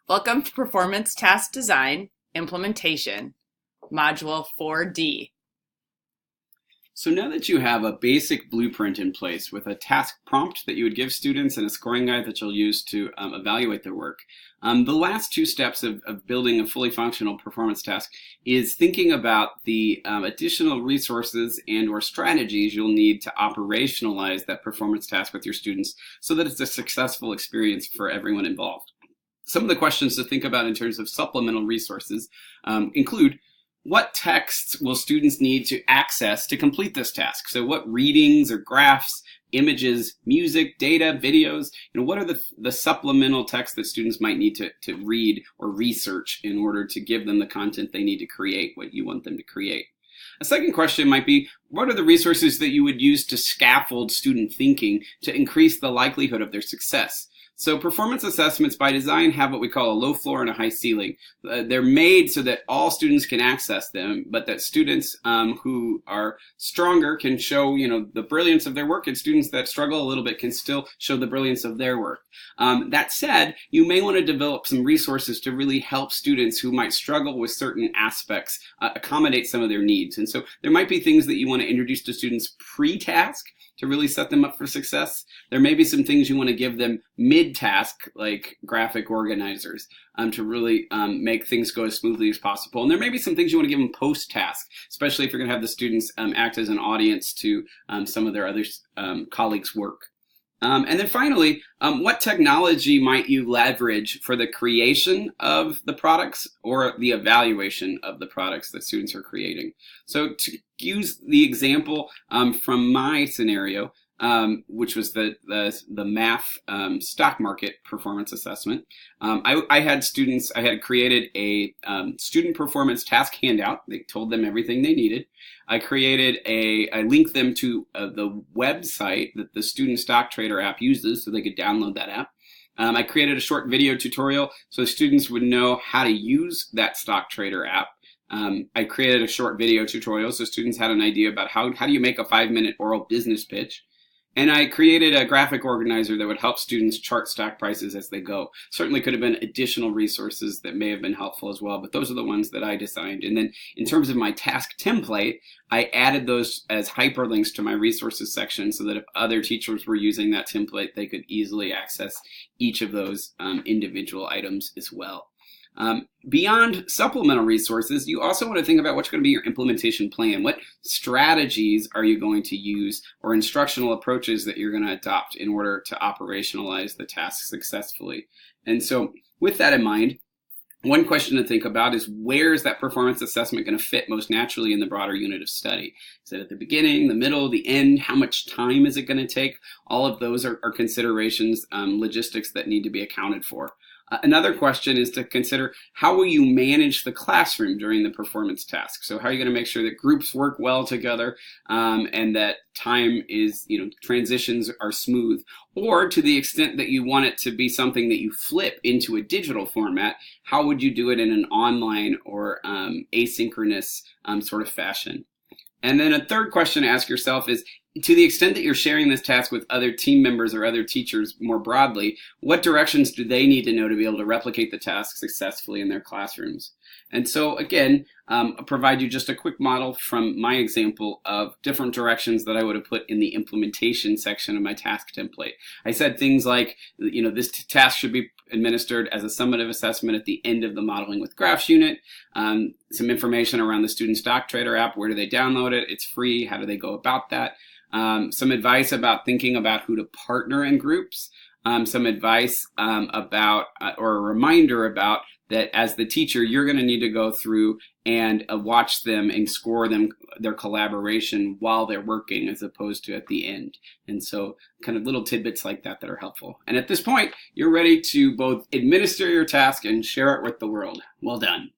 Welcome to Performance Task Design Implementation, Module 4D. So now that you have a basic blueprint in place with a task prompt that you would give students and a scoring guide that you'll use to evaluate their work, the last two steps of building a fully functional performance task is thinking about the additional resources and or strategies you'll need to operationalize that performance task with your students so that it's a successful experience for everyone involved. Some of the questions to think about in terms of supplemental resources include: what texts will students need to access to complete this task? So what readings or graphs, images, music, data, videos, what are the supplemental texts that students might need to read or research in order to give them the content they need to create what you want them to create? A second question might be, what are the resources that you would use to scaffold student thinking to increase the likelihood of their success? So performance assessments by design have what we call a low floor and a high ceiling. They're made so that all students can access them, but that students who are stronger can show, the brilliance of their work, and students that struggle a little bit can still show the brilliance of their work. That said, you may want to develop some resources to really help students who might struggle with certain aspects accommodate some of their needs. And so there might be things that you want to introduce to students pre-task to really set them up for success. There may be some things you want to give them mid-task, like graphic organizers, to really make things go as smoothly as possible. And there may be some things you want to give them post-task, especially if you're going to have the students act as an audience to some of their other colleagues' work. And then finally, what technology might you leverage for the creation of the products or the evaluation of the products that students are creating? So to use the example from my scenario, which was the math stock market performance assessment, I had created a student performance task handout. They told them everything they needed. I linked them to the website that the Student Stock Trader app uses so they could download that app. I created a short video tutorial so students would know how to use that Stock Trader app. I created a short video tutorial so students had an idea about how do you make a 5-minute oral business pitch. And I created a graphic organizer that would help students chart stock prices as they go. Certainly could have been additional resources that may have been helpful as well, but those are the ones that I designed. And then in terms of my task template, I added those as hyperlinks to my resources section so that if other teachers were using that template, they could easily access each of those individual items as well. Beyond supplemental resources, you also want to think about what's going to be your implementation plan. What strategies are you going to use or instructional approaches that you're going to adopt in order to operationalize the task successfully? And so with that in mind, one question to think about is, where is that performance assessment going to fit most naturally in the broader unit of study? Is it at the beginning, the middle, the end? How much time is it going to take? All of those are considerations, logistics that need to be accounted for. Another question is to consider, how will you manage the classroom during the performance task? So how are you going to make sure that groups work well together and that time is, transitions are smooth? Or to the extent that you want it to be something that you flip into a digital format, how would you do it in an online or asynchronous sort of fashion? And then a third question to ask yourself is, to the extent that you're sharing this task with other team members or other teachers more broadly, what directions do they need to know to be able to replicate the task successfully in their classrooms? And so again, I'll provide you just a quick model from my example of different directions that I would have put in the implementation section of my task template. I said things like, this task should be administered as a summative assessment at the end of the Modeling with Graphs unit. Some information around the Student Stock Trader app. Where do they download it? It's free. How do they go about that? Some advice about thinking about who to partner in groups. Some advice about or a reminder about that as the teacher, you're going to need to go through and watch them and score their collaboration while they're working as opposed to at the end. And so kind of little tidbits like that are helpful. And at this point, you're ready to both administer your task and share it with the world. Well done.